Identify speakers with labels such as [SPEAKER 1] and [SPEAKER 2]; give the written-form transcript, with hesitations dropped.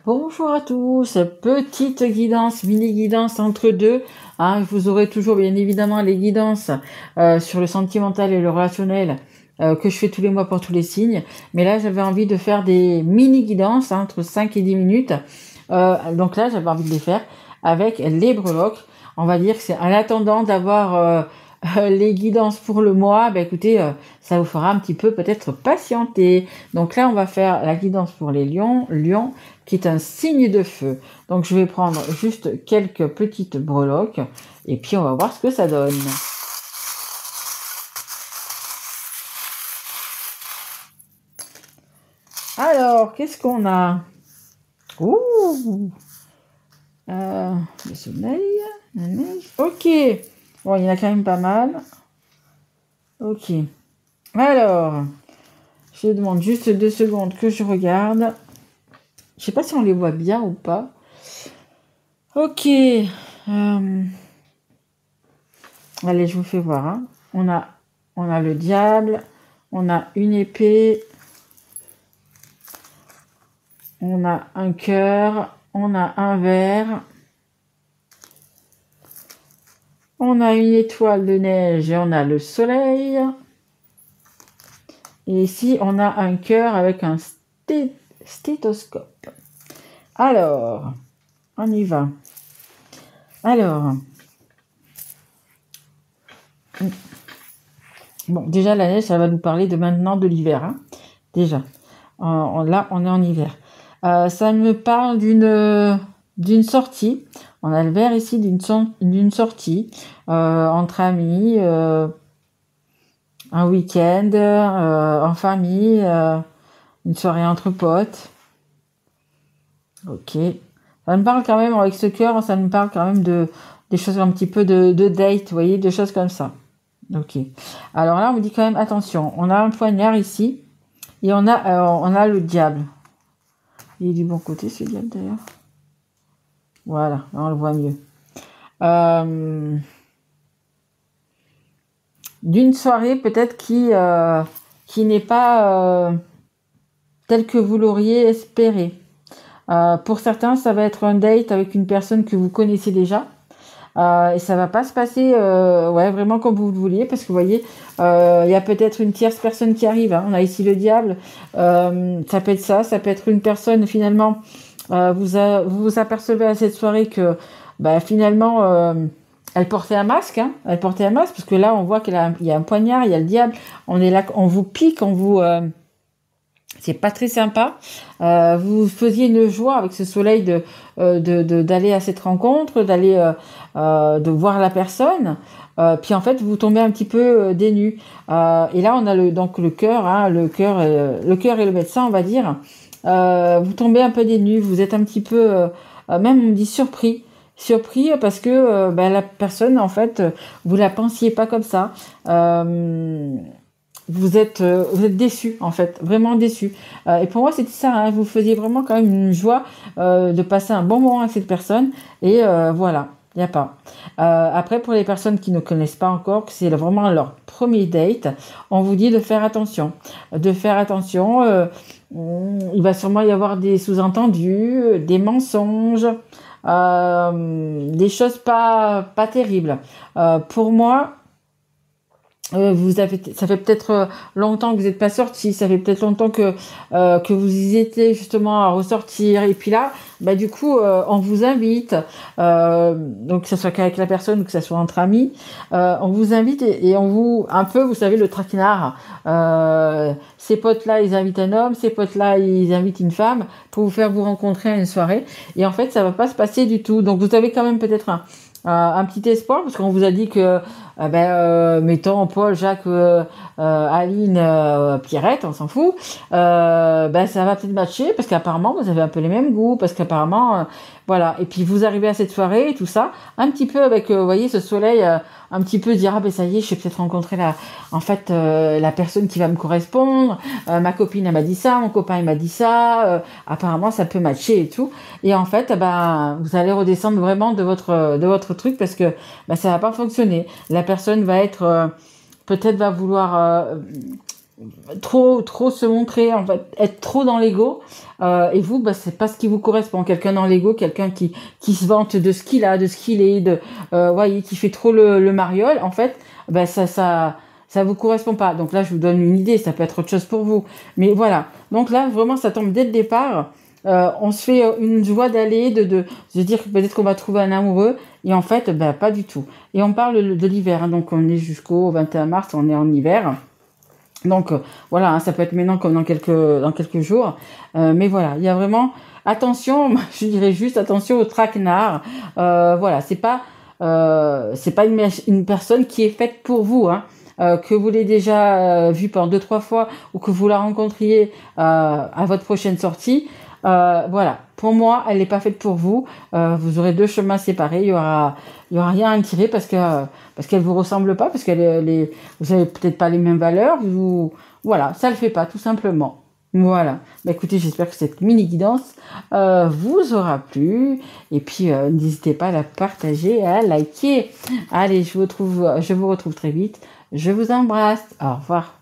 [SPEAKER 1] Bonjour à tous, petite guidance, mini guidance entre deux. Vous aurez toujours bien évidemment les guidances sur le sentimental et le relationnel que je fais tous les mois pour tous les signes. Mais là, j'avais envie de faire des mini guidances entre 5 et 10 minutes. Donc là, j'avais envie de les faire avec les breloques. On va dire que c'est en attendant d'avoir les guidances pour le mois. Écoutez, ça vous fera un petit peu peut-être patienter. Donc là, on va faire la guidance pour les lions. Lion, qui est un signe de feu. Donc je vais prendre juste quelques petites breloques et puis on va voir ce que ça donne. Alors, qu'est-ce qu'on a? Ouh, le soleil, la neige. Ok, bon, il y en a quand même pas mal. Ok, alors, je demande juste 2 secondes que je regarde. Je sais pas si on les voit bien ou pas. Ok. Allez, je vous fais voir. On a le diable, on a une épée, on a un cœur, on a un verre, on a une étoile de neige et on a le soleil. Et ici, on a un cœur avec un stéthoscope. Alors, on y va. Alors, bon, déjà la neige, ça va nous parler de maintenant de l'hiver. Déjà, là, on est en hiver. Ça me parle d'une sortie. On a le verre ici d'une sortie entre amis, un week-end, en famille, une soirée entre potes. Ok. Ça me parle quand même, avec ce cœur, ça me parle quand même des choses un petit peu de date, vous voyez, des choses comme ça. Ok. Alors là, on me dit quand même, attention, on a un poignard ici et on a le diable. Il est du bon côté, ce diable, d'ailleurs. Voilà, on le voit mieux. D'une soirée peut-être qui n'est pas telle que vous l'auriez espéré. Pour certains, ça va être un date avec une personne que vous connaissez déjà. Et ça va pas se passer vraiment comme vous le vouliez, parce que vous voyez, il y a peut-être une tierce personne qui arrive. On a ici le diable. Ça peut être ça peut être une personne finalement. Vous vous apercevez à cette soirée que finalement elle portait un masque. Elle portait un masque parce que là on voit qu'il y a un poignard, il y a le diable. On est là, on vous pique, c'est pas très sympa. Vous faisiez une joie avec ce soleil d'aller à cette rencontre, de voir la personne. Puis en fait, vous tombez un petit peu des nues. Et là, on a le cœur, le cœur et le médecin, on va dire. Vous tombez un peu des nues. Vous êtes un petit peu, même on me dit surpris parce que la personne, en fait, vous la pensiez pas comme ça. Vous êtes déçu, en fait, vraiment déçu. Et pour moi, c'était ça. Vous faisiez vraiment quand même une joie de passer un bon moment avec cette personne. Et voilà, il n'y a pas. Après, pour les personnes qui ne connaissent pas encore, que c'est vraiment leur premier date, on vous dit de faire attention. De faire attention. Il va sûrement y avoir des sous-entendus, des mensonges, des choses pas terribles. Pour moi, ça fait peut-être longtemps que vous n'êtes pas sortis, ça fait peut-être longtemps que vous y étiez justement à ressortir. Et puis là, du coup, on vous invite, donc que ce soit qu'avec la personne ou que ce soit entre amis, on vous invite et on vous, un peu, vous savez, le traquenard. Ces potes-là, ils invitent un homme, ces potes-là, ils invitent une femme pour vous faire vous rencontrer à une soirée. Et en fait, ça va pas se passer du tout. Donc vous avez quand même peut-être un petit espoir, parce qu'on vous a dit que mettons Paul, Jacques, Aline, Pierrette, on s'en fout, ça va peut-être matcher parce qu'apparemment vous avez un peu les mêmes goûts, parce qu'apparemment voilà. Et puis vous arrivez à cette soirée et tout ça, un petit peu avec vous voyez ce soleil, un petit peu dire ça y est, je vais peut-être rencontrer la personne qui va me correspondre, ma copine elle m'a dit ça, mon copain il m'a dit ça, apparemment ça peut matcher et tout. Et en fait vous allez redescendre vraiment de votre truc, parce que ça va pas fonctionner. La personne va être peut-être va vouloir trop se montrer, en fait, être trop dans l'ego. Et vous, bah, c'est pas ce qui vous correspond. Quelqu'un dans l'ego, quelqu'un qui se vante de ce qu'il a, de ce qu'il est, voyez, qui fait trop le mariole, en fait, bah, ça vous correspond pas. Donc là, je vous donne une idée, ça peut être autre chose pour vous. Mais voilà. Donc là, vraiment, ça tombe dès le départ. On se fait une joie d'aller, de dire que peut-être qu'on va trouver un amoureux, et en fait, bah, pas du tout. Et on parle de l'hiver, hein, donc on est jusqu'au 21 mars, on est en hiver. Donc voilà, hein, ça peut être maintenant comme dans quelques jours. Mais voilà, il y a vraiment attention, je dirais juste attention au traquenard. Voilà, c'est pas une personne qui est faite pour vous, hein. Que vous l'ayez déjà vue pendant 2-3 fois ou que vous la rencontriez à votre prochaine sortie. Voilà, pour moi, elle n'est pas faite pour vous. Vous aurez deux chemins séparés. Il y aura rien à tirer parce qu'elle vous ressemble pas, parce vous avez peut-être pas les mêmes valeurs. Voilà, ça le fait pas, tout simplement. Voilà. Bah, écoutez, j'espère que cette mini guidance vous aura plu. Et puis, n'hésitez pas à la partager, à la liker. Allez, je vous retrouve très vite. Je vous embrasse. Au revoir.